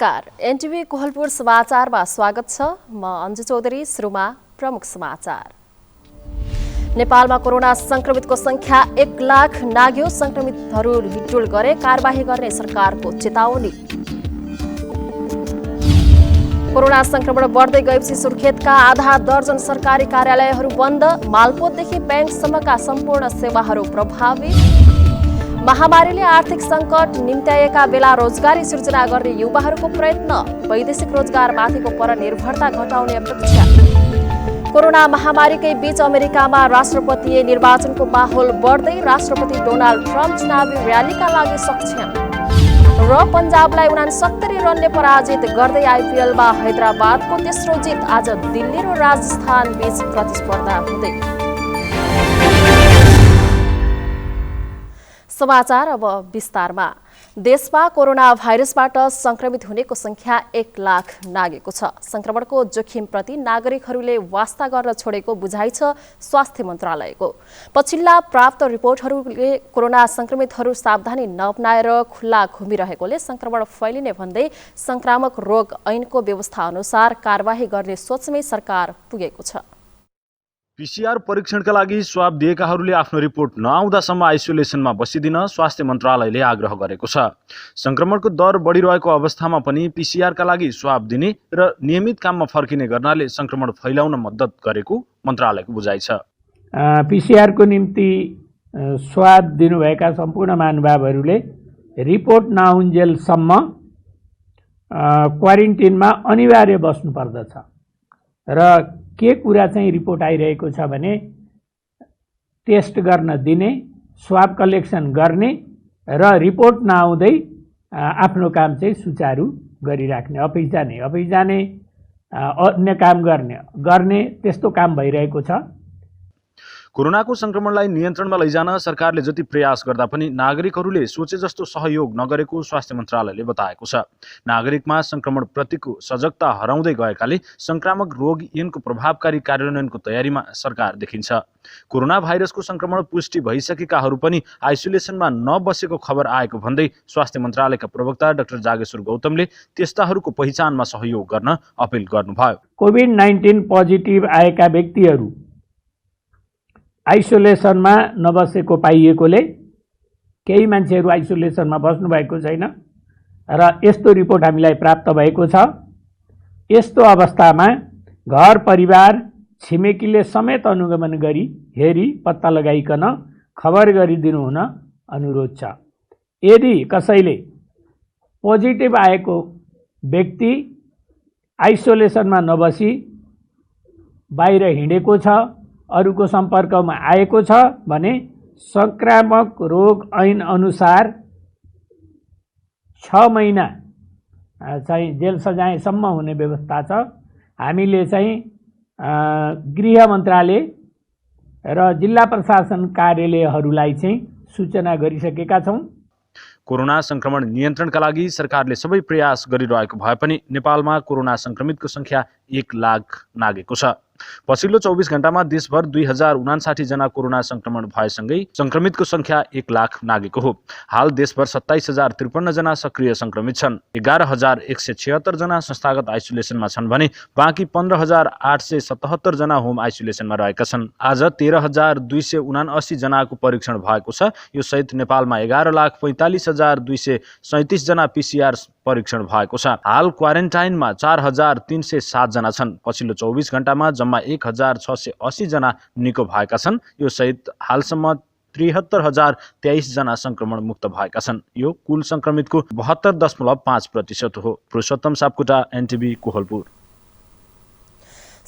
नमस्कार, एनटिभी कोहलपुर समाचारमा स्वागत छ। म अन्जु चौधरी। सुरुमा प्रमुख समाचार। नेपालमा कोरोना संक्रमितको संख्या 1 लाख नाग्यो। संक्रमितहरू हिटडुल गरे कारबाही गर्ने सरकारको चेतावनी। कोरोना संक्रमण बढ्दै गएपछि सुर्खेतका आधा दर्जन सरकारी कार्यालयहरू बन्द। मालपोतदेखि ब्याङ्कसम्मका सम्पूर्ण सेवाहरू प्रभावित। महामारीले आर्थिक सङ्कट निम्त्याएका बेला रोजगारी सृजना गर्ने युवाहरूको प्रयत्न। वैदेशिक रोजगारमाथिको परनिर्भरता घटाउने अपेक्षा। कोरोना महामारीकै बीच अमेरिकामा राष्ट्रपतीय निर्वाचनको माहौल बढ्दै। राष्ट्रपति डोनाल्ड ट्रम्प चुनावी र्यालीका लागि सक्षम। र पन्जाबलाई 69 रनले पराजित गर्दै आइपिएलमा हैदराबादको तेस्रो जित। आज दिल्ली र राजस्थान बीच प्रतिस्पर्धा हुँदै। समाचार अब विस्तारमा। देशमा कोरोना भाइरसबाट संक्रमित हुनेको संख्या 1 लाख नागेको छ। संक्रमणको जोखिमप्रति नागरिकहरूले वास्ता गर्न छोडेको बुझाइ छ स्वास्थ्य मन्त्रालयको। पछिल्ला प्राप्त रिपोर्टहरूले कोरोना संक्रमितहरू सावधानी नअपनाएर खुल्ला घुमिरहेकोले संक्रमण फैलिने भन्दै संक्रामक रोग ऐनको व्यवस्था अनुसार कारबाही गर्ने सोचमै सरकार पुगेको छ। पीसीआर परीक्षणका लागि स्वाब दिएकाहरूले आफ्नो रिपोर्ट नआउँदासम्म आइसोलेसनमा बसिदिन स्वास्थ्य मन्त्रालयले आग्रह गरेको छ। संक्रमणको दर बढिरहेको अवस्थामा पनि पीसीआरका लागि स्वाब दिने र नियमित काममा फर्किने गर्नाले संक्रमण फैलाउन मद्दत गरेको मन्त्रालयको बुझाइ छ। पीसीआरको निम्ति स्वाब दिनुभएका सम्पूर्ण महानुभावहरूले रिपोर्ट नआउन्जेलसम्म क्वारेन्टिनमा अनिवार्य बस्नुपर्दछ। र के कुरा चाहिँ रिपोर्ट आइरहेको छ भने टेस्ट गर्न दिने, स्वाब कलेक्सन गर्ने र रिपोर्ट नआउँदै आफ्नो काम चाहिँ सुचारू गरिराख्ने, अफिस जाने अन्य काम गर्ने त्यस्तो काम भइरहेको छ। कोरोनाको संक्रमणलाई नियन्त्रणमा लैजान सरकारले जति प्रयास गर्दा पनि नागरिकहरूले सोचे जस्तो सहयोग नगरेको स्वास्थ्य मन्त्रालयले बताएको छ। नागरिकमा संक्रमण प्रतिको सजगता हराउँदै गएकाले संक्रामक रोग ऐनको प्रभावकारी कार्यान्वयनको तयारीमा सरकार देखिन्छ। कोरोना भाइरसको संक्रमण पुष्टि भइसकेकाहरू पनि आइसोलेसनमा नबसेको खबर आएको भन्दै स्वास्थ्य मन्त्रालयका प्रवक्ता डाक्टर जागेश्वर गौतमले त्यस्ताहरूको पहिचानमा सहयोग गर्न अपिल गर्नुभयो। कोभिड-19 पोजिटिभ आएका व्यक्तिहरू आइसोलेसनमा नबसेको पाइएकोले केही मान्छेहरू आइसोलेसनमा बस्नुभएको छैन र यस्तो रिपोर्ट हामीलाई प्राप्त भएको छ। यस्तो अवस्थामा घर परिवार छिमेकीले समेत अनुगमन गरी हेरी पत्ता लगाइकन खबर गरिदिनु हुन अनुरोध छ। यदि कसैले पोजिटिभ आएको व्यक्ति आइसोलेसनमा नबसी बाहिर हिँडेको छ, अरूको सम्पर्कमा आएको छ भने संक्रामक रोग ऐन अनुसार 6 महिना चाहिँ जेल सजायसम्म हुने व्यवस्था छ। हामीले चाहिँ गृह मन्त्रालय र जिल्ला प्रशासन कार्यालयहरूलाई चाहिँ सूचना गरिसकेका छौँ। कोरोना संक्रमण नियन्त्रणका लागि सरकारले सबै प्रयास गरिरहेको भए पनि नेपालमा कोरोना संक्रमितको संख्या 1 लाख नागेको छ। पछिल्लो 24 घण्टामा देशभर 2059 जना कोरोना संक्रमण भएसँगै संक्रमितको संख्या 1 लाख नागेको हो। हाल देशभर 27,053 जना सक्रिय संक्रमित छन्। 11,176 जना संस्थागत आइसोलेसनमा छन् भने बाँकी 15,877 जना होम आइसोलेसनमा रहेका छन्। आज 13,279 जनाको परीक्षण भएको छ। यो सहित नेपालमा 11,45,237 जना पीसीआर परीक्षण भएको छ। हाल क्वारेन्टाइनमा 4,307 जना छन्। पछिल्लो 24 घण्टामा जम्मा 1,680 जना निको भएका छन्। यो सहित हालसम्म 73,023 जना संक्रमण मुक्त भएका छन्। यो कुल संक्रमितको 72.5% हो। पुरुषोत्तम सापकोटा, एनटिभी कोहलपुर।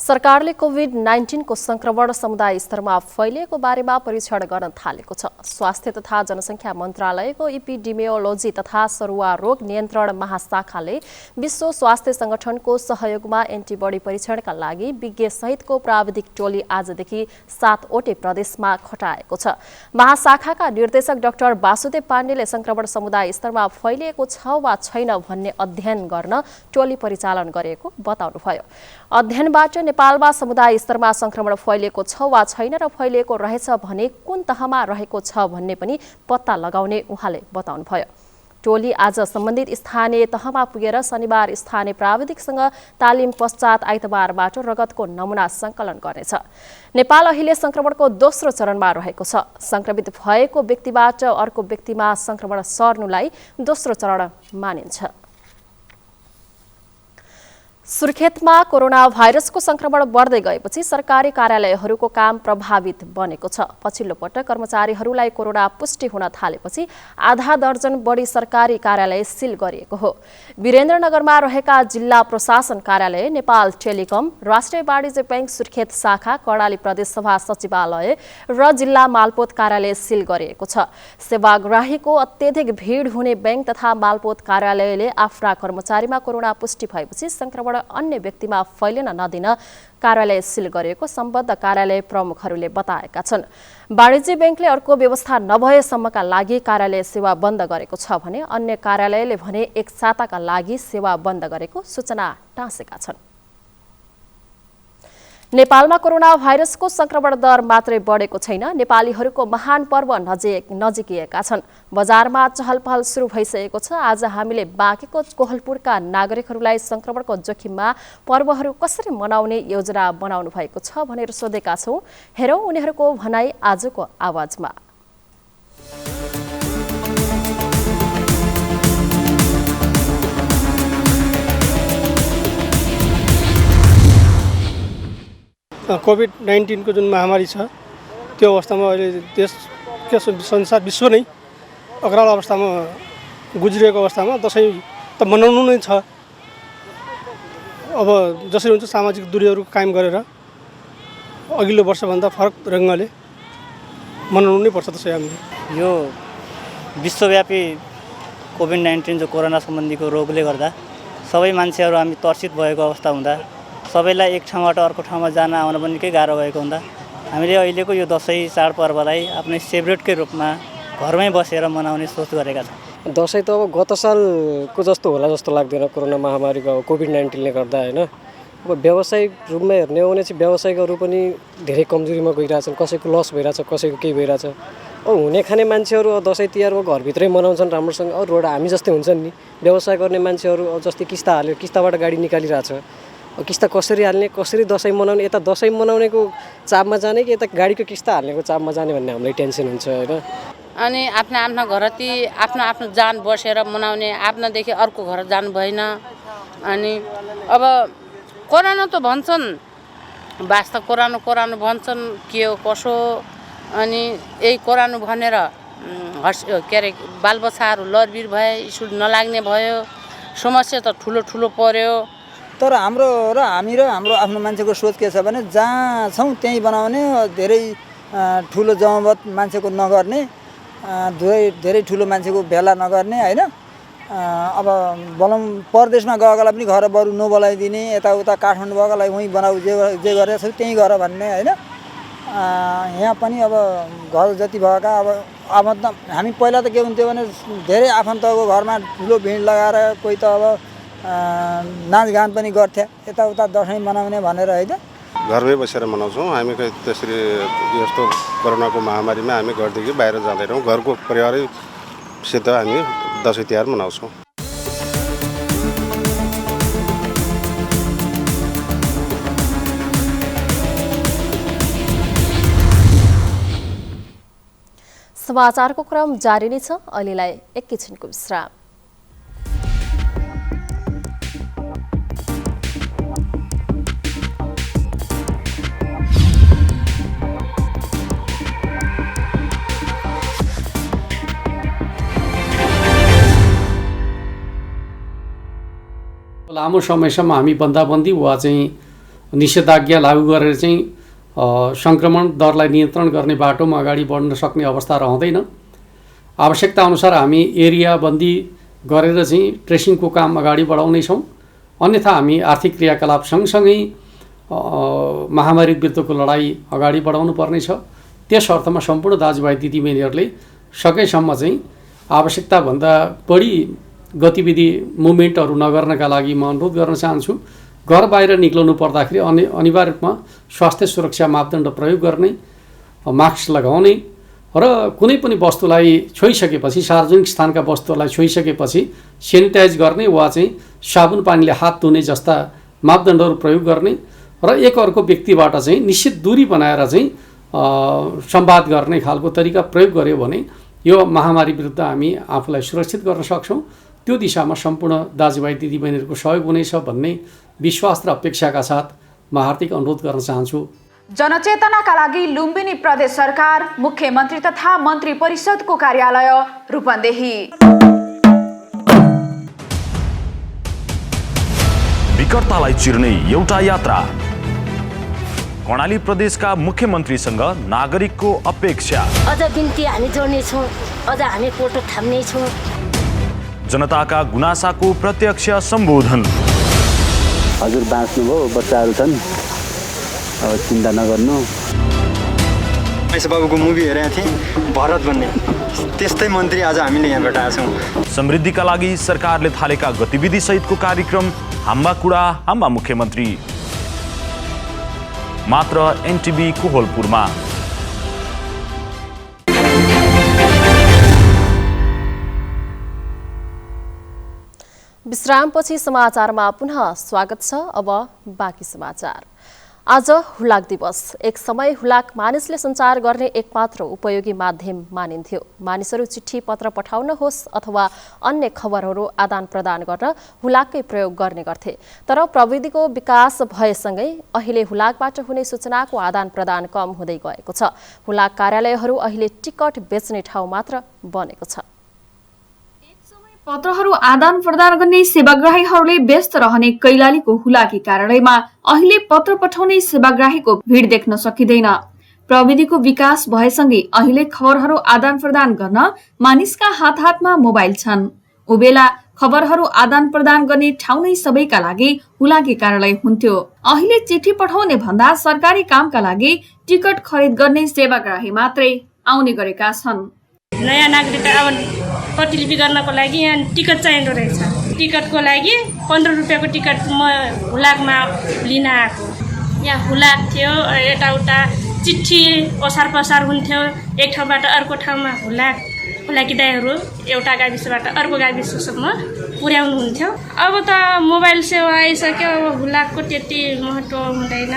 सरकारले कोभिड-19 को संक्रमण समुदाय स्तरमा फैलिएको बारेमा परीक्षण गर्न थालेको छ। स्वास्थ्य तथा जनसङ्ख्या मन्त्रालयको इपिडेमियोलोजी तथा सरुवा रोग नियन्त्रण महाशाखाले विश्व स्वास्थ्य संगठनको सहयोगमा एन्टिबडी परीक्षणका लागि विज्ञ सहितको प्राविधिक टोली आजदेखि 7वटै प्रदेशमा खटाएको छ। महाशाखाका निर्देशक डाक्टर वासुदेव पाण्डेले संक्रमण समुदाय स्तरमा फैलिएको छ वा छैन भन्ने अध्ययन गर्न टोली परिचालन गरेको बताउनुभयो। अध्ययनबाट नेपालमा समुदाय स्तरमा संक्रमण फैलिएको छ वा छैन र फैलिएको रहेछ भने कुन तहमा रहेको छ भन्ने पनि पत्ता लगाउने उहाँले बताउनुभयो। टोली आज सम्बन्धित स्थानीय तहमा पुगेर शनिबार स्थानीय प्राविधिकसँग तालिम पश्चात आइतबारबाट रगतको नमुना सङ्कलन गर्नेछ। नेपाल अहिले संक्रमणको दोस्रो चरणमा रहेको छ। संक्रमित भएको व्यक्तिबाट अर्को व्यक्तिमा संक्रमण सर्नुलाई दोस्रो चरण मानिन्छ। सुर्खेतमा कोरोना भाइरसको संक्रमण बढ्दै गएपछि सरकारी कार्यालयहरूको काम प्रभावित बनेको छ। पछिल्लो पटक कर्मचारीहरूलाई कोरोना पुष्टि हुन थालेपछि आधा दर्जन बढी सरकारी कार्यालय सिल गरिएको हो। वीरेन्द्रनगरमा रहेका जिल्ला प्रशासन कार्यालय, नेपाल टेलिकम, राष्ट्रिय वाणिज्य बैंक सुर्खेत शाखा, कर्णाली प्रदेशसभा सचिवालय र जिल्ला मालपोत कार्यालय सिल गरिएको छ। सेवाग्राहीको अत्यधिक भिड हुने बैंक तथा मालपोत कार्यालयले आफ्ना कर्मचारीमा कोरोना पुष्टि भएपछि संक्रमण अन्य व्यक्तिमा फैलिन नदिन कार्यालय सिल गरिएको सम्बद्ध कार्यालय प्रमुखहरूले बताएका छन्। वाणिज्य बैंकले अर्को व्यवस्था नभएसम्मका लागि कार्यालय सेवा बन्द गरेको छ भने अन्य कार्यालयले भने एक साताका लागि सेवा बन्द गरेको सूचना टाँसेका छन्। नेपालमा कोरोना भाइरसको संक्रमण दर मात्रै बढेको छैन, नेपालीहरूको महान पर्व नजिकिएका छन्। बजारमा चहलपहल सुरु भइसकेको छ। आज हामीले बाँकेको कोहलपुरका नागरिकहरूलाई संक्रमणको जोखिममा पर्वहरू कसरी मनाउने योजना बनाउनु भएको छ भनेर सोधेका छौं। हेरौं उनीहरूको भनाई आजको आवाजमा। कोभिड-19 को जुन महामारी छ त्यो अवस्थामा अहिले देश के संसार विश्व नै अग्राल अवस्थामा गुज्रिएको अवस्थामा दसैँ त मनाउनु नै छ। अब जसरी हुन्छ सामाजिक दूरीहरू कायम गरेर अघिल्लो वर्षभन्दा फरक ढङ्गले मनाउनु नै पर्छ दसैँ हामीले। यो विश्वव्यापी कोभिड-19 जो कोरोना सम्बन्धीको रोगले गर्दा सबै मान्छेहरू हामी त्रसित भएको अवस्था हुँदा सबैलाई एक ठाउँबाट अर्को ठाउँमा जान आउन पनि निकै गाह्रो भएको हुँदा हामीले अहिलेको यो दसैँ चाडपर्वलाई आफ्नै सेलिब्रेटकै रूपमा घरमै बसेर मनाउने सोच गरेका छौँ। दसैँ त अब गत सालको जस्तो होला जस्तो लाग्दैन। कोरोना महामारीको कोभिड-19ले गर्दा होइन, अब व्यावसायिक रूपमा हेर्ने हो भने चाहिँ व्यवसायिकहरू पनि धेरै कमजोरीमा गइरहेछन्। कसैको लस भइरहेछ, कसैको केही भइरहेछ। अब हुने खाने मान्छेहरू दसैँ तिहारमा घरभित्रै मनाउँछन् राम्रोसँग। अरूबाट हामी जस्तै हुन्छन् नि, व्यवसाय गर्ने मान्छेहरू जस्तै किस्ता हाल्यो, किस्ताबाट गाडी निकालिरहेछ। किस्ता कसरी हाल्ने, कसरी दसैँ मनाउने, यता दसैँ मनाउनेको चापमा जाने कि यता गाडीको किस्ता हाल्नेको चापमा जाने भन्ने हामीलाई टेन्सन हुन्छ होइन। अनि आफ्ना घरती आफ्नो जान बसेर मनाउने, आफ्नादेखि अर्को घर जानु भएन। अनि अब कोरोना त भन्छन्, वास्तव कोरोना भन्छन्, के हो कसो। अनि यही कोरोना भनेर के अरे बालबच्चाहरू लरबिर भए, स्कुल नलाग्ने भयो, समस्या त ठुलो पर्यो। तर हाम्रो हाम्रो आफ्नो मान्छेको सोच के छ भने जहाँ छौँ त्यहीँ बनाउने, धेरै ठुलो जमावट मान्छेको नगर्ने, धेरै ठुलो मान्छेको भेला नगर्ने होइन। अब बोलाउँ परदेशमा गएकोलाई पनि घर बरु नबोलाइदिने, यताउता काठमाडौँ गएकोलाई उहीँ बनाऊ, जे गरेको छौ त्यहीँ गर भन्ने होइन। यहाँ पनि अब घर जति भएका अब त हामी पहिला त के हुन्थ्यो भने धेरै आफन्तको घरमा ठुलो भिड लगाएर कोही त अब नाचगान पनि गर्थे, यताउता दसैँ मनाउने भनेर होइन। घरमै बसेर मनाउँछौँ हामी। त्यसरी यस्तो कोरोनाको महामारीमा हामी घरदेखि बाहिर जाँदैनौँ, घरको परिवारैसित हामी दसैँ तिहार मनाउँछौँ। समाचारको क्रम जारी नै छ। अहिलेलाई एकैछिनको विश्राम। लामो समयसम्म हामी बन्दाबन्दी वा चाहिँ निषेधाज्ञा लागू गरेर चाहिँ सङ्क्रमण दरलाई नियन्त्रण गर्ने बाटोमा अगाडि बढ्न सक्ने अवस्था रहँदैन। आवश्यकता अनुसार हामी एरिया बन्दी गरेर चाहिँ ट्रेसिङको काम अगाडि बढाउनेछौँ। अन्यथा हामी आर्थिक क्रियाकलाप सँगसँगै महामारी विरुद्धको लडाइँ अगाडि बढाउनु पर्नेछ। त्यस अर्थमा सम्पूर्ण दाजुभाइ दिदीबहिनीहरूले सकेसम्म चाहिँ आवश्यकताभन्दा बढी गतिविधि मुभमेन्टहरू नगर्नका लागि म अनुरोध गर्न चाहन्छु। घर बाहिर निक्लनु पर्दाखेरि अनिवार्य रूपमा स्वास्थ्य सुरक्षा मापदण्ड प्रयोग गर्ने, मास्क लगाउने र कुनै पनि वस्तुलाई छोइसकेपछि सार्वजनिक स्थानका वस्तुहरूलाई छोइसकेपछि सेनिटाइज गर्ने वा चाहिँ साबुन पानीले हात धुने जस्ता मापदण्डहरू प्रयोग गर्ने र एक अर्को व्यक्तिबाट चाहिँ निश्चित दूरी बनाएर चाहिँ संवाद गर्ने खालको तरिका प्रयोग गर्यो भने यो महामारी विरुद्ध हामी आफूलाई सुरक्षित गर्न सक्छौँ। त्यो दिशामा सम्पूर्ण दाजुभाइ दिदीबहिनीहरूको सहयोग हुनेछ भन्ने विश्वास र अपेक्षाका साथ म हार्दिक अनुरोध गर्न चाहन्छु। जनचेतनाका लागि लुम्बिनी प्रदेश सरकार मुख्यमन्त्री तथा मन्त्री परिषदको कार्यालय रूपन्देही। विकटतालाई चिर्ने एउटा यात्रा। कर्णाली प्रदेशका मुख्यमन्त्रीसँग नागरिकको अपेक्षा। अझ बिन्ती हामी जोड्नेछौँ, अझ हामी पोटो थाम्नेछौँ। जनताका गुनासाको प्रत्यक्ष सम्बोधन। हजुर बाँच्नुभयो, बच्चाहरू छन्, अब चिन्ता नगर्नु। महेश बाबुको मुभी हेरेका थिएँ, भरत भन्ने, त्यस्तै मन्त्री आज हामीले यहाँ भेटाएका छौँ। समृद्धिका लागि सरकारले थालेका गतिविधि सहितको कार्यक्रम हाम्बा कुरा हाम्बा मुख्यमन्त्री, मात्र एनटिभी कोहलपुरमा। विश्रामपछि समाचारमा पुनः स्वागत छ। अब बाँकी समाचार। आज हुलाक दिवस। एक समय हुलाक मानिसले सञ्चार गर्ने एकमात्र उपयोगी माध्यम मानिन्थ्यो। मानिसहरू चिठी पत्र पठाउन होस् अथवा अन्य खबरहरू आदान प्रदान गर्न हुलाककै प्रयोग गर्ने गर्थे। तर प्रविधिको विकास भएसँगै अहिले हुलाकबाट हुने सूचनाको आदान प्रदान कम हुँदै गएको छ। हुलाक कार्यालयहरू अहिले टिकट बेच्ने ठाउँ मात्र बनेको छ। पत्रहरू आदान प्रदान गर्ने सेवाग्राहीहरूले व्यस्त रहने कैलालीको हुलाकी कार्यालयमा अहिले पत्र पठाउने सेवाग्राहीको भिड देख्न सकिँदैन। प्रविधिको विकास भएसँगै अहिले खबरहरू आदान प्रदान गर्न मानिसका हात हातमा मोबाइल छन्। उबेला खबरहरू आदान प्रदान गर्ने ठाउँ नै सबैका लागि हुलाकी कार्यालय हुन्थ्यो। अहिले चिठी पठाउने भन्दा सरकारी कामका लागि टिकट खरिद गर्ने सेवाग्राही मात्रै आउने गरेका छन्। नयाँ नागरिक अब प्रतिलिपि गर्नको लागि यहाँ टिकट चाहिँदो रहेछ। टिकटको लागि 15 रुपियाँको टिकट म हुलाकमा लिन आएको। यहाँ हुलाक थियो, यताउता चिठी ओसार पसार हुन्थ्यो, एक ठाउँबाट अर्को ठाउँमा हुलाकी दाइहरू एउटा गाविसबाट अर्को गाविससम्म पुर्याउनुहुन्थ्यो। अब त मोबाइल सेवा आइसक्यो, अब हुलाकको त्यति महत्त्व हुँदैन।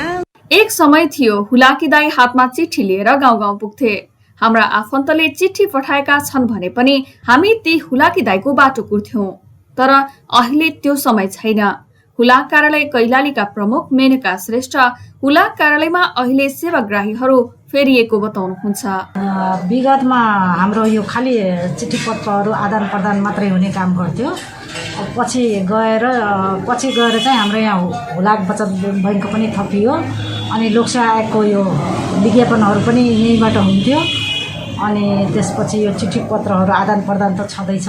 एक समय थियो हुलाकी दाइ हातमा चिठी लिएर गाउँ गाउँ पुग्थे। हाम्रा आफन्तले चिठी पठाएका छन् भने पनि हामी ती हुलाकी दाइको बाटो कुर्थ्यौं। तर अहिले त्यो समय छैन। हुलाक कार्यालय कैलालीका प्रमुख मेनका श्रेष्ठ हुलाक कार्यालयमा अहिले सेवाग्राहीहरू फेरिएको बताउनुहुन्छ। विगतमा हाम्रो यो खालि चिठी पत्रहरू आदान प्रदान मात्रै हुने काम गर्थ्यो। पछि गएर चाहिँ हाम्रो यहाँ हुलाक बचत बैङ्क पनि थपियो अनि लोकसेवा आयोगको यो विज्ञापनहरू पनि यहीँबाट हुन्थ्यो। अनि त्यसपछि यो चिठी पत्रहरू आदान प्रदान त छँदैछ।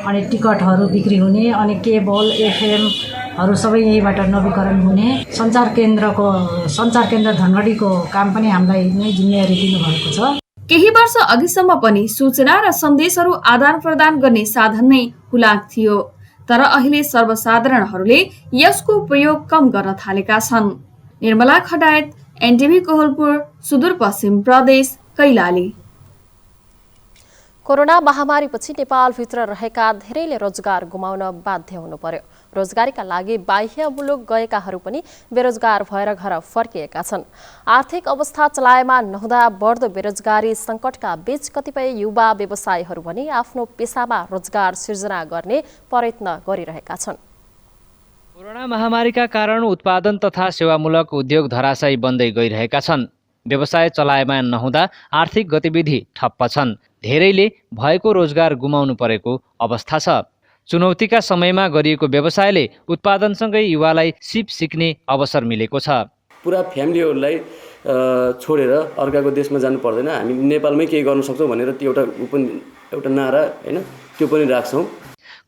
अनि टिकटहरू बिक्री हुने अनि केबल एफएमहरू सबै यहीँबाट नवीकरण हुने। सञ्चार केन्द्र धनगढीको काम पनि हामीलाई नै जिम्मेवारी दिनुभएको छ। केही वर्ष अघिसम्म पनि सूचना र सन्देशहरू आदान प्रदान गर्ने साधन नै हुलाक थियो। तर अहिले सर्वसाधारणहरूले यसको प्रयोग कम गर्न थालेका छन्। निर्मला खडायत, एनटिभी कोहलपुर, सुदूरपश्चिम प्रदेश, कैलाली। कोरोना महामारीपछि नेपालभित्र रहेका धेरैले रोजगार गुमाउन बाध्य हुनु पर्यो। रोजगारीका लागि बाह्य मुलुक गएकाहरू पनि बेरोजगार भएर घर फर्किएका छन्। आर्थिक अवस्था चलायमान नहुँदा बढ्दो बेरोजगारी सङ्कटका बीच कतिपय युवा व्यवसायीहरू पनि आफ्नो पेसामा रोजगार सिर्जना गर्ने प्रयत्न गरिरहेका छन्। कोरोना महामारीका कारण उत्पादन तथा सेवामूलक उद्योग धराशायी बन्दै गइरहेका छन्। व्यवसाय चलायमान नहुँदा आर्थिक गतिविधि ठप्प छन्। धेरैले भएको रोजगार गुमाउनु परेको अवस्था छ। चुनौतीका समयमा गरिएको व्यवसायले उत्पादनसँगै युवालाई सिप सिक्ने अवसर मिलेको छ। पुरा फ्यामिलीहरूलाई छोडेर अर्काको देशमा जानु पर्दैन, हामी नेपालमै केही गर्न सक्छौँ भनेर त्यो एउटा नारा हैन त्यो पनि राख्छौँ।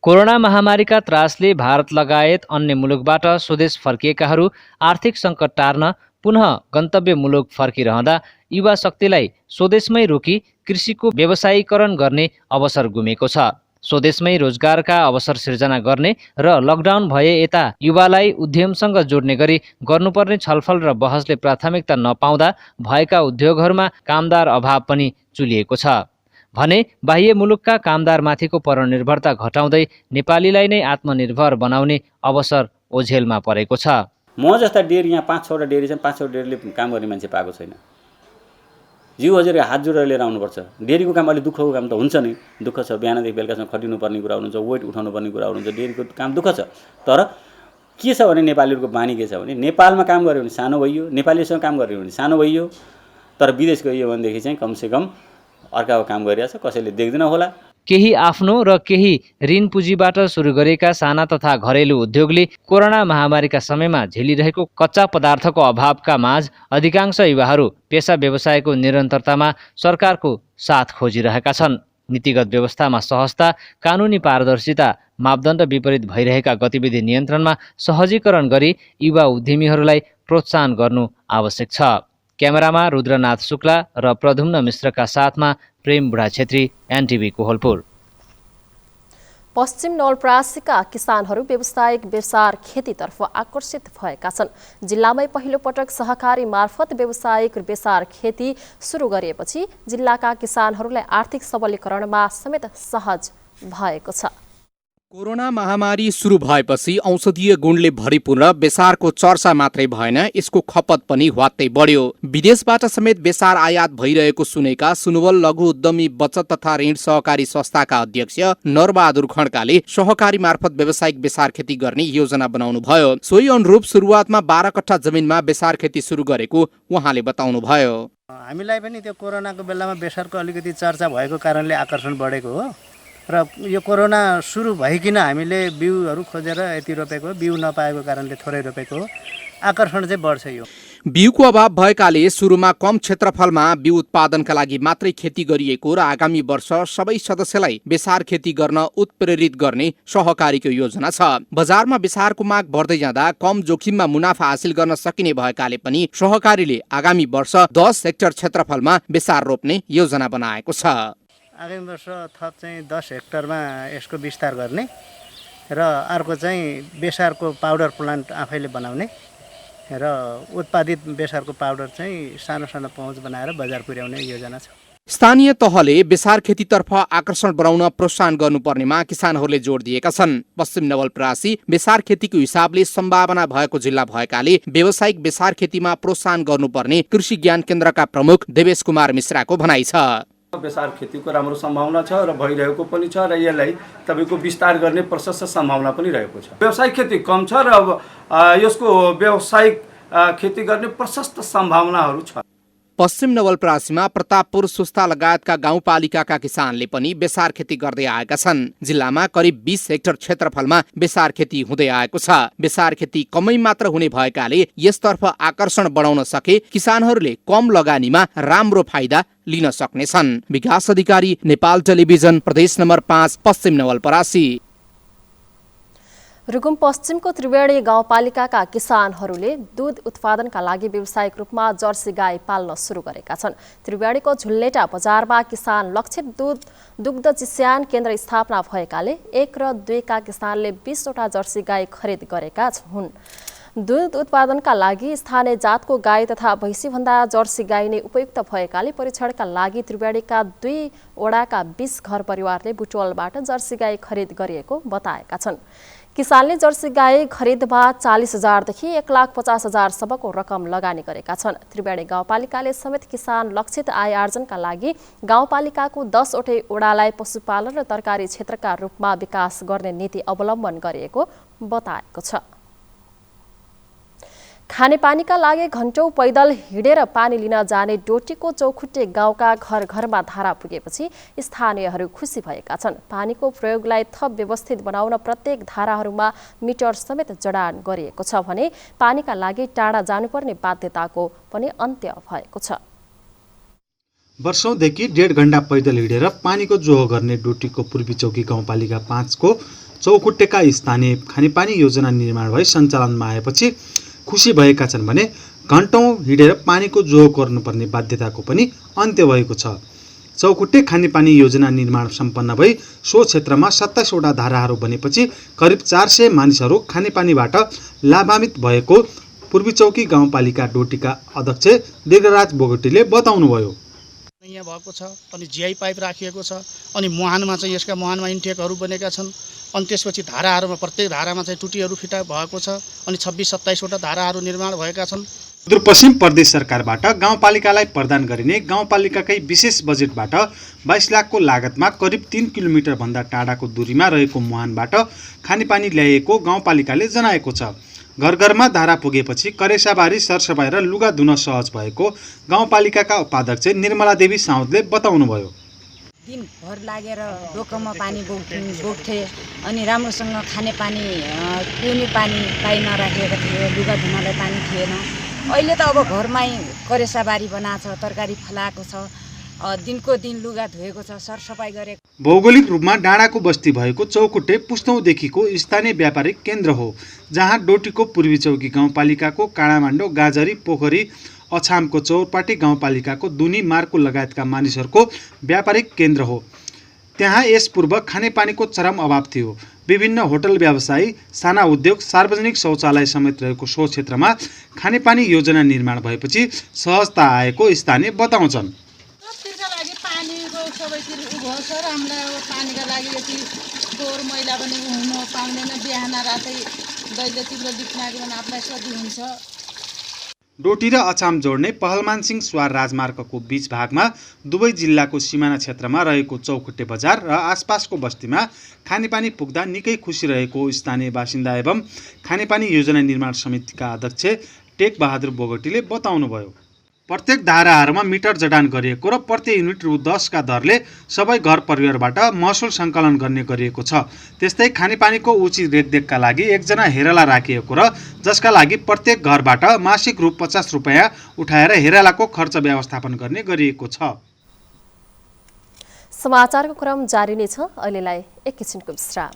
कोरोना महामारीका त्रासले भारत लगायत अन्य मुलुकबाट स्वदेश फर्किएकाहरू आर्थिक सङ्कट टार्न पुनः गन्तव्य मुलुक फर्किरहँदा युवा शक्तिलाई स्वदेशमै रोकी कृषिको व्यवसायीकरण गर्ने अवसर गुमेको छ। स्वदेशमै रोजगारका अवसर सिर्जना गर्ने र लकडाउन भए यता युवालाई उद्यमसँग जोड्ने गरी गर्नुपर्ने छलफल र बहसले प्राथमिकता नपाउँदा भएका उद्योगहरूमा कामदार अभाव पनि चुलिएको छ भने बाह्य मुलुकका कामदारमाथिको परनिर्भरता घटाउँदै नेपालीलाई नै आत्मनिर्भर बनाउने अवसर ओझेलमा परेको छ। म जस्ता डेरी यहाँ 5-6वटा डेरी छन्, 5-6 डेरीले काम गर्ने मान्छे पाएको छैन। जिउ हजुर हात जोडेर लिएर आउनुपर्छ। डेरीको काम अलि दुःखको काम त हुन्छ नै, दुःख छ। बिहानदेखि बेलुकासम्म खटिनु पर्ने कुरा हुन्छ, वेट उठाउनु पर्ने कुरा हुन्छ, डेरीको काम दुःख छ। तर के छ भने नेपालीहरूको बानी के छ भने नेपालमा काम गर्यो भने सानो भइयो, नेपालीसँग काम गर्यो भने सानो भइयो, तर विदेश गइयो भनेदेखि चाहिँ कमसेकम अर्काको काम गरिरहेछ, कसैले देख्दैन होला। केही आफ्नो र केही ऋण पुँजीबाट सुरु गरेका साना तथा घरेलु उद्योगले कोरोना महामारीका समयमा झेलिरहेको कच्चा पदार्थको अभावका माझ अधिकांश युवाहरू पेसा व्यवसायको निरन्तरतामा सरकारको साथ खोजिरहेका छन्। नीतिगत व्यवस्थामा सहजता, कानुनी पारदर्शिता, मापदण्ड विपरीत भइरहेका गतिविधि नियन्त्रणमा सहजीकरण गरी युवा उद्यमीहरूलाई प्रोत्साहन गर्नु आवश्यक छ। क्यामेरामा रुद्रनाथ शुक्ला र प्रधुम्न मिश्रका साथमा प्रेम बुढा छेत्री, एनटिभी कोहलपुर। पश्चिम नवलपरासीका किसानहरू व्यावसायिक बेसार खेतीतर्फ आकर्षित भएका छन्। जिल्लामै पहिलो पटक सहकारी मार्फत व्यावसायिक बेसार खेती सुरु गरिएपछि जिल्लाका किसानहरूलाई आर्थिक सबलीकरणमा समेत सहज भएको छ। कोरोना महामारी सुरु भएपछि औषधीय गुणले भरिपूर्ण बेसारको चर्चा मात्रै भएन, यसको खपत पनि ह्वात्तै बढ्यो। विदेशबाट समेत बेसार आयात भइरहेको सुनेका सुनवल लघु उद्यमी बचत तथा ऋण सहकारी संस्थाका अध्यक्ष नरबहादुर खड्काले सहकारी मार्फत व्यावसायिक बेसार खेती गर्ने योजना बनाउनु भयो। सोही अनुरूप सुरुवातमा 12 कट्ठा जमिनमा बेसार खेती सुरु गरेको उहाँले बताउनु भयो। हामीलाई पनि त्यो कोरोनाको बेलामा बेसारको अलिकति चर्चा भएको कारणले आकर्षण बढेको हो र यो कोरोना सुरु भइकन हामीले बिउहरू खोजेर यति रोपेको, बिउ नपाएको कारणले थोरै रोपेको हो। आकर्षण चाहिँ बढ्छ। यो बिउको अभाव भएकाले सुरुमा कम क्षेत्रफलमा बिउ उत्पादनका लागि मात्रै खेती गरिएको र आगामी वर्ष सबै सदस्यलाई बेसार खेती गर्न उत्प्रेरित गर्ने सहकारीको योजना छ। बजारमा बेसारको माग बढ्दै जाँदा कम जोखिममा मुनाफा हासिल गर्न सकिने भएकाले पनि सहकारीले आगामी वर्ष 10 हेक्टर क्षेत्रफलमा बेसार रोप्ने योजना बनाएको छ। आगामी वर्ष थप चाहिँ 10 हेक्टरमा यसको विस्तार गर्ने र अर्को चाहिँ बेसारको पाउडर प्लान्ट आफैले बनाउने र उत्पादित बेसारको पाउडर चाहिँ सानो सानो पहुँच बनाएर बजार पुर्याउने योजना छ। स्थानीय तहले बेसार खेतीतर्फ आकर्षण बढाउन प्रोत्साहन गर्नुपर्नेमा किसानहरूले जोड दिएका छन्। पश्चिम नवलपरासी बेसार खेतीको हिसाबले सम्भावना भएको जिल्ला भएकाले व्यावसायिक बेसार खेतीमा प्रोत्साहन गर्नुपर्ने कृषि ज्ञान केन्द्रका प्रमुख देवेश कुमार मिश्राको भनाइ छ। बेसार खेतीको राम्रो सम्भावना छ र भइरहेको पनि छ र यसलाई तपाईको विस्तार गर्ने प्रशस्त सम्भावना पनि रहेको छ। व्यावसायिक खेती कम छ र यसको व्यावसायिक खेती गर्ने प्रशस्त सम्भावनाहरू छ। पश्चिम नवलपरासीमा प्रतापपुर, सुस्ता लगायतका गाउँपालिकाका किसानले पनि बेसार खेती गर्दै आएका छन्। जिल्लामा करिब 20 हेक्टर क्षेत्रफलमा बेसार खेती हुँदै आएको छ। बेसार खेती कमै मात्र हुने भएकाले यसतर्फ आकर्षण बढाउन सके किसानहरूले कम लगानीमा राम्रो फाइदा लिन सक्नेछन्। विकास अधिकारी, नेपाल टेलिभिजन, प्रदेश नम्बर 5, पश्चिम नवलपरासी। रुकुम पश्चिमको त्रिवेणी गाउँपालिकाका किसानहरूले दूध उत्पादनका लागि व्यावसायिक रूपमा जर्सी गाई पाल्न सुरु गरेका छन्। त्रिवेणीको झुल्लेटा बजारमा किसान लक्षित दुग्ध चिस्यान केन्द्र स्थापना भएकाले 1 र 2 का किसानले 20 वटा जर्सी गाई खरिद गरेका हुन्। दूध उत्पादनका लागि स्थानीय जातको गाई तथा भैँसीभन्दा जर्सी गाई नै उपयुक्त भएकाले परीक्षणका लागि त्रिवेणीका 2 वडाका 20 घर परिवारले बुटवलबाट जर्सी गाई खरिद गरिएको बताएका छन्। किसानले जर्सी गाई खरिदमा 40,000 देखि 1,50,000 सम्मको रकम लगानी गरेका छन्। त्रिवेणी गाउँपालिकाले समेत किसान लक्षित आय आर्जनका लागि गाउँपालिकाको 10 वटै वडालाई पशुपालन र तरकारी क्षेत्रका रूपमा विकास गर्ने नीति अवलम्बन गरिएको बताएको छ। खानेपानीका लागि घण्टौं पैदल हिँडेर पानी लिन जाने डोटीको चौखुट्टे गाउँका घर घरमा धारा पुगेपछि स्थानीयहरू खुसी भएका छन्। पानीको प्रयोगलाई थप व्यवस्थित बनाउन प्रत्येक धाराहरूमा मिटर समेत जडान गरिएको छ भने पानीका लागि टाढा जानुपर्ने बाध्यताको पनि अन्त्य भएको छ। वर्षौंदेखि 1.5 घण्टा पैदल हिँडेर पानीको जोहो गर्ने डोटीको पूर्वी चौकी गाउँपालिका 5 को चौखुट्टेका स्थानीय खानेपानी योजना निर्माण भई सञ्चालनमा आएपछि खुसी भएका छन् भने घण्टौं हिँडेर पानीको जोहो गर्नुपर्ने बाध्यताको पनि अन्त्य भएको छ। चौखुट्टे खानेपानी योजना निर्माण सम्पन्न भई सो क्षेत्रमा 27 वटा धाराहरू बनेपछि करिब 400 मानिसहरू खानेपानीबाट लाभान्वित भएको पूर्वी चौकी गाउँपालिका डोटीका अध्यक्ष दीर्घराज बोगटीले बताउनुभयो। यहाँ भएको छ अनि जिआई पाइप राखिएको छ अनि मुहानमा चाहिँ यसका मुहानमा इन्टेकहरू बनेका छन् अनि त्यसपछि धाराहरूमा प्रत्येक धारामा चाहिँ टुटीहरू फिटा भएको छ अनि 26-27 वटा धाराहरू निर्माण भएका छन्। सुदूरपश्चिम प्रदेश सरकारबाट गाउँपालिकालाई प्रदान गरिने गाउँपालिकाकै विशेष बजेटबाट 22 लाखको लागतमा करिब 3 किलोमिटर भन्दा टाढाको दूरीमा रहेको मुहानबाट खानेपानी ल्याइएको गाउँपालिकाले जनाएको छ। घर घरमा धारा पुगेपछि करेसाबारी सरसफाइ र लुगा धुन सहज भएको गाउँपालिकाका उपाध्यक्ष निर्मला देवी साउदले बताउनुभयो। दिनभर लागेर डोकोमा पानी बोक्थे अनि राम्रोसँग खाने पानी पिउने पानी पाइ नराखेका थिए, लुगा धुनलाई पानी थिएन। अहिले त अब घरमै करेसाबारी बनाएको छ, तरकारी फलाएको छ, दिनको दिन लुगा धोएको छ, सरसफाइ गरेको। भौगोलिक रूपमा डाँडाको बस्ती भएको चौखुट्टे पुस्तौँदेखिको स्थानीय व्यापारिक केन्द्र हो, जहाँ डोटीको पूर्वी चौकी गाउँपालिकाको काँडामाण्डो, गाजरी, पोखरी, अछामको चौरपाटी गाउँपालिकाको दुनी, मार्को लगायतका मानिसहरूको व्यापारिक केन्द्र हो। त्यहाँ यस पूर्व खानेपानीको चरम अभाव थियो। विभिन्न होटल व्यवसायी, साना उद्योग, सार्वजनिक शौचालय समेत रहेको सो क्षेत्रमा खानेपानी योजना निर्माण भएपछि सहजता आएको स्थानीय बताउँछन्। सबैतिर उभो छ र हामीलाई पानीका लागि यति फोहोर मैला पनि हुनु पाउँदैन। बिहान रातै दैलो दिक्नाको भने आफूलाई सजिलो हुन्छ। डोटी र अछाम जोड्ने पहलमानसिंह स्वार राजमार्गको बीच भागमा दुवै जिल्लाको सिमाना क्षेत्रमा रहेको चौखुट्टे बजार र आसपासको बस्तीमा खानेपानी पुग्दा निकै खुसी रहेको स्थानीय बासिन्दा एवं खानेपानी योजना निर्माण समितिका अध्यक्ष टेक बहादुर बोगटीले बताउनुभयो। प्रत्येक धाराहरूमा मिटर जडान गरिएको र प्रति युनिट रु 10 का दरले सबै घर परिवारबाट महसुल सङ्कलन गर्ने गरिएको छ। त्यस्तै खानेपानीको उचित रेखदेखका लागि एकजना हेराला राखिएको र जसका लागि प्रत्येक घरबाट मासिक रु 50 रुपैयाँ उठाएर हेरालाको खर्च व्यवस्थापन गर्ने गरिएको छ। समाचारको क्रम जारी नै छ। अहिलेलाई एकैछिनको विश्राम।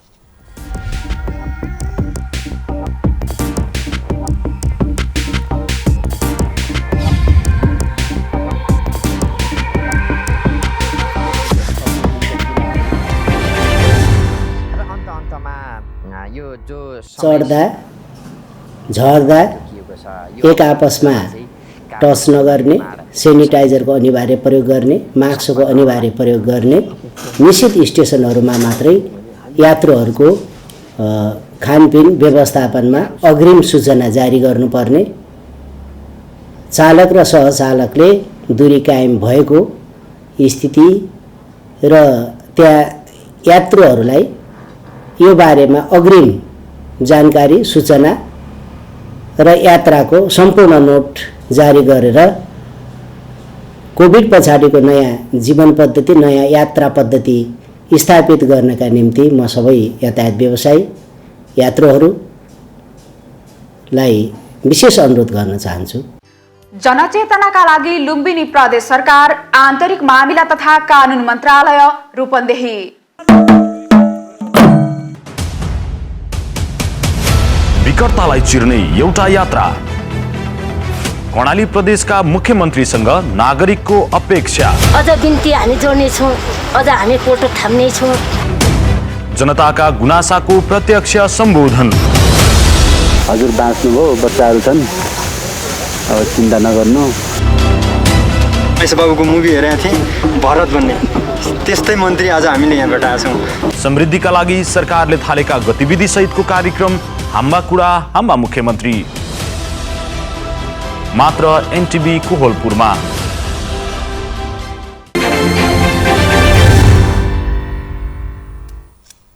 चढ्दा झर्दा एक आपसमा टच नगर्ने, सेनिटाइजरको अनिवार्य प्रयोग गर्ने, मास्कको अनिवार्य प्रयोग गर्ने, निश्चित स्टेसनहरूमा मात्रै यात्रुहरूको खानपिन व्यवस्थापनमा अग्रिम सूचना जारी गर्नुपर्ने, चालक र सहचालकले दूरी कायम भएको स्थिति र त्यहाँ यात्रुहरूलाई यो बारेमा अग्रिम जानकारी सूचना र यात्राको सम्पूर्ण नोट जारी गरेर कोभिड पछाडिको नयाँ जीवन पद्धति, नयाँ यात्रा पद्धति स्थापित गर्नका निम्ति म सबै यातायात व्यवसायी यात्रुहरूलाई विशेष अनुरोध गर्न चाहन्छु। जनचेतनाका लागि लुम्बिनी प्रदेश सरकार, आन्तरिक मामिला तथा कानुन मन्त्रालय, रूपन्देही। विकटतालाई चिर्ने एउटा यात्रा। कर्णाली प्रदेशका मुख्यमन्त्रीसँग नागरिकको अपेक्षा। अझ बिन्ती हामी जोड्नेछौँ, अझ हामी पोटो थाम्नेछौँ। जनताका गुनासाको प्रत्यक्ष सम्बोधन। हजुर बाँच्नुभयो, बच्चाहरू छन्, अब चिन्ता नगर्नु। महेश बाबुको मुभी हेरेका थिएँ, भरत भन्ने, त्यस्तै मन्त्री आज हामीले यहाँ भेटाएका छौँ। समृद्धिका लागि सरकारले थालेका गतिविधि सहितको कार्यक्रम हाम्बा कुरा हाम्बा मुख्यमन्त्री, मात्र एनटिभी कोहलपुरमा।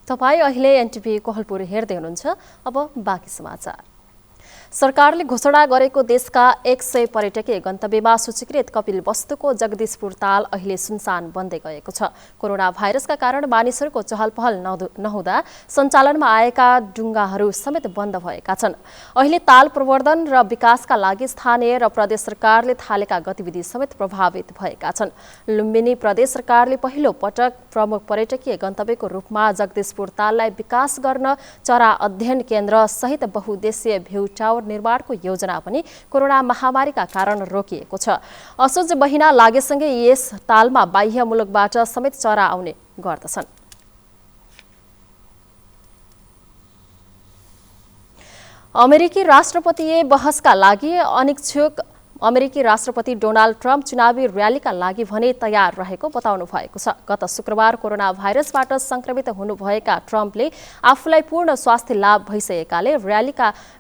तपाईँ अहिले एनटिभी कोहलपुर हेर्दै हुनुहुन्छ। अब बाँकी समाचार। सरकारले घोषणा गरेको देशका 100 पर्यटकीय गन्तव्यमा सूचीकृत कपिलवस्तुको जगदीशपुर ताल अहिले सुनसान बन्दै गएको छ। कोरोना भाइरसका कारण मानिसहरूको चहलपहल नहुँदा सञ्चालनमा आएका डुङ्गाहरू समेत बन्द भएका छन्। अहिले ताल प्रवर्धन र विकासका लागि स्थानीय र प्रदेश सरकारले थालेका गतिविधि समेत प्रभावित भएका छन्। लुम्बिनी प्रदेश सरकारले पहिलो पटक प्रमुख पर्यटकीय गन्तव्यको रूपमा जगदीशपुर ताललाई विकास गर्न चरा अध्ययन केन्द्र सहित बहुउद्देश्यीय भ्यू टावर टावर निर्माणको योजना पनि कोरोना महामारीका कारण रोकिएको छ। असोज महिना लागेसँगै यस तालमा बाह्य मुलुकबाट समेत चरा आउने गर्दछन्। अमेरिकी राष्ट्रपतीय बहसका लागि अनिच्छुक अमेरिकी राष्ट्रपति डोनाल्ड ट्रम्प चुनावी र्यालीका लागि भने तयार रहेको बताउनु भएको छ। गत शुक्रबार कोरोना भाइरसबाट संक्रमित हुनुभएका ट्रम्पले आफूलाई पूर्ण स्वास्थ्य लाभ भइसकेकाले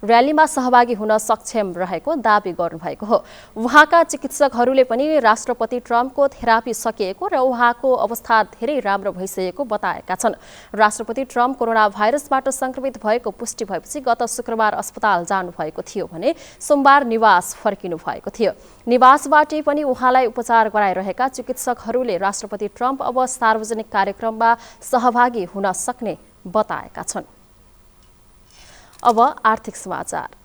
र्यालीमा सहभागी हुन सक्षम रहेको दावी गर्नुभएको हो। उहाँका चिकित्सकहरूले पनि राष्ट्रपति ट्रम्पको थेरापी सकिएको र उहाँको अवस्था धेरै राम्रो भइसकेको बताएका छन्। राष्ट्रपति ट्रम्प कोरोना भाइरसबाट संक्रमित भएको पुष्टि भएपछि गत शुक्रबार अस्पताल जानुभएको थियो भने सोमबार निवास फर्किनु भएको थियो। निवासबाट पनि उहाँलाई उपचार गराइरहेका चिकित्सकहरूले राष्ट्रपति ट्रम्प अब सार्वजनिक कार्यक्रममा सहभागी हुन सक्ने बताएका छन्। अब आर्थिक समाचार।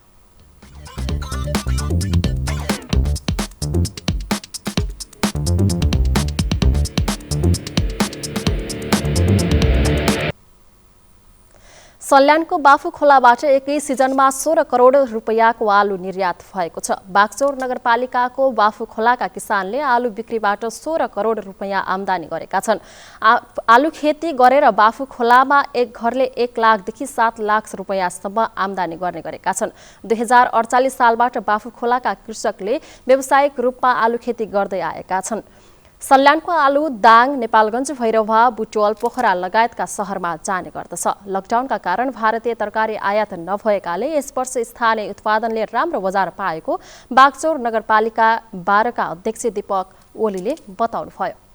सल्यानको बाफु खोलाबाट एकै सिजनमा 16 करोड रुपैयाँको आलु निर्यात भएको छ। बागचौर नगरपालिकाको बाफु खोलाका किसानले आलु बिक्रीबाट 16 करोड रुपैयाँ आम्दानी गरेका छन्। आलु खेती गरेर बाफु खोलामा एक घरले 1 लाखदेखि 7 लाख रुपैयाँसम्म आम्दानी गर्ने गरेका छन्। 2048 सालबाट बाफु खोलाका कृषकले व्यावसायिक रूपमा आलु खेती गर्दै आएका छन्। सल्यानको आलु दाङ, नेपालगञ्ज, भैरवा, बुटवल, पोखरा लगायतका शहरमा जाने गर्दछ। लकडाउनका कारण भारतीय तरकारी आयात नभएकाले यस वर्ष स्थानीय उत्पादनले राम्रो बजार पाएको बागचौर नगरपालिका 12 का अध्यक्ष दीपक ओलीले बताउनुभयो।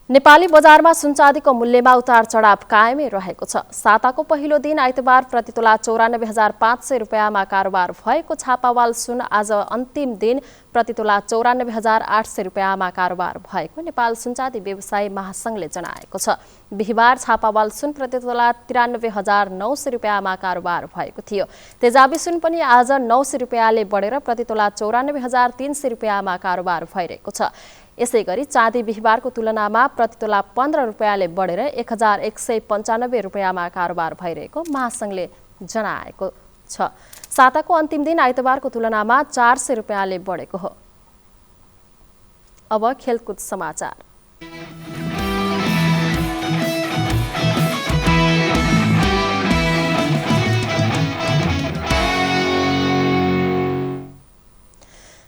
नेपाली बजारमा सुनचाँदीको मूल्यमा उतार चढाव कायमै रहेको छ। साताको पहिलो दिन आइतबार प्रतितोला 94,500 रुपैयाँमा कारोबार भएको छापावाल सुन आज अन्तिम दिन प्रतितोला 94,800 रुपैयाँमा कारोबार भएको नेपाल सुनचाँदी व्यवसायी महासंघले जनाएको छ। बिहिबार छापावाल सुन प्रतितोला 93,900 रुपैयाँमा कारोबार भएको थियो। तेजाबी सुन पनि आज 900 रुपैयाँले बढेर प्रतितोला 94,300 रुपैयाँमा कारोबार भइरहेको छ। यसैगरी चाँदी बिहिबारको तुलनामा प्रतितोला 15 रुपैयाँले बढेर 1,195 रुपैयाँमा कारोबार भइरहेको महासंघले जनाएको छ। साताको अन्तिम दिन आइतबारको तुलनामा 400 रुपैयाँले बढेको हो। अब खेलकुद समाचार।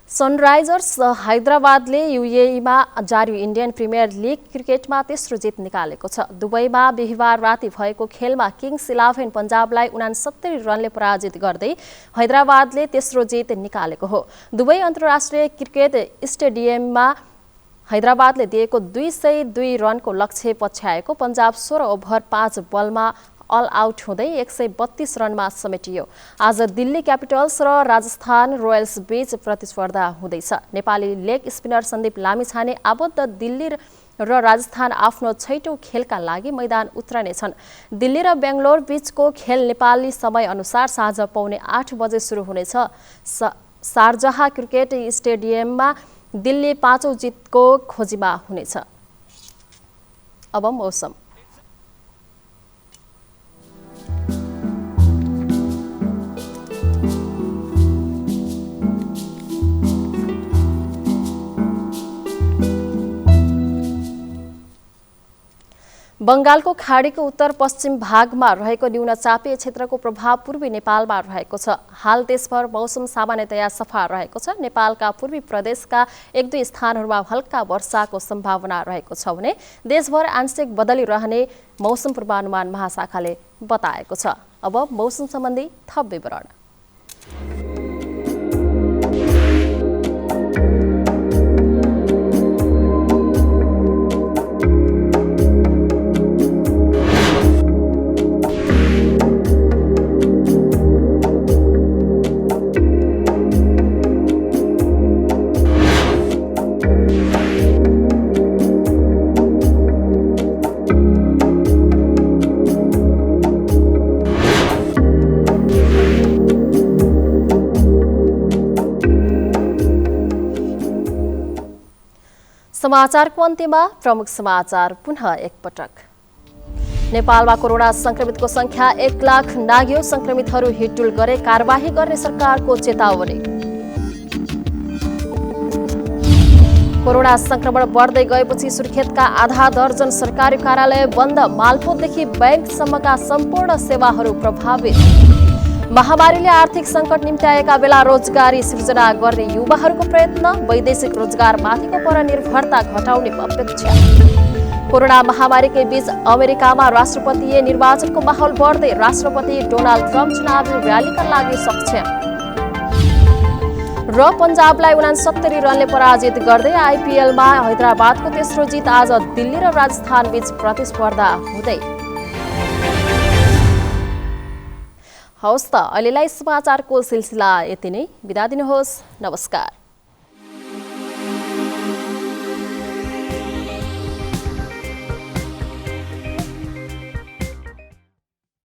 सनराइजर्स हैदराबादले युएईमा जारी इन्डियन प्रिमियर लिग क्रिकेटमा तेस्रो जित निकालेको छ। दुबईमा बिहिबार राति भएको खेलमा किङ्स 11 पन्जाबलाई 69 रनले पराजित गर्दै हैदराबादले तेस्रो जित निकालेको हो। दुबई अन्तर्राष्ट्रिय क्रिकेट स्टेडियममा हैदराबादले दिएको 202 रनको लक्ष्य पछ्याएको पन्जाब 16 ओभर 5 बलमा अल आउट हुँदै 132 रनमा समेटियो। आज दिल्ली क्यापिटल्स र राजस्थान रोयल्स बीच प्रतिस्पर्धा हुँदैछ। नेपाली लेग स्पिनर सन्दीप लामिछाने आबद्ध दिल्ली र राजस्थान आफ्नो 6औं खेलका लागि मैदान उत्रनेछन्। दिल्ली र बेंगलोर बीचको खेल नेपाली समय अनुसार साँझ 7:45 बजे सुरु हुनेछ। शारजाह क्रिकेट स्टेडियममा दिल्ली 5औं जितको खोजीमा हुनेछ। अब मौसम। बंगालको खाडीको उत्तर पश्चिम भागमा रहेको न्यूनचापीय क्षेत्रको प्रभाव पूर्वी नेपालमा रहेको छ। हाल देशभर मौसम सामान्यतया सफा रहेको छ। नेपालका पूर्वी प्रदेशका 1-2 स्थानहरूमा हल्का वर्षाको सम्भावना रहेको छ भने देशभर आंशिक बदली रहने मौसम पूर्वानुमान महाशाखाले बताएको छ। अब मौसम सम्बन्धी थप विवरण। समाचारको अन्त्यमा प्रमुख समाचार पुनः एकपटक। नेपालमा कोरोना संक्रमितको संख्या 1 लाख नाग्यो। संक्रमितहरू हिटुल गरे कारबाही गर्ने सरकारको चेतावनी। कोरोना संक्रमण बढ्दै गएपछि सुर्खेतका आधा दर्जन सरकारी कार्यालय बन्द। मालपोतदेखि बैंकसम्मका सम्पूर्ण सेवाहरू प्रभावित। महामारीले आर्थिक सङ्कट निम्त्याएका बेला रोजगारी सृजना गर्ने युवाहरूको प्रयत्न। वैदेशिक रोजगारमाथिको परनिर्भरता घटाउने अपेक्षा। कोरोना महामारीकै बीच अमेरिकामा राष्ट्रपतीय निर्वाचनको माहौल बढ्दै। राष्ट्रपति डोनाल्ड ट्रम्प चुनावी र्यालीका लागि सक्षम र पन्जाबलाई 69 रनले पराजित गर्दै आइपिएलमा हैदराबादको तेस्रो जित। आज दिल्ली र राजस्थान बीच प्रतिस्पर्धा हुँदै। हवस् त अहिलेलाई समाचारको सिलसिला यति नै। बिदा दिनुहोस्। नमस्कार।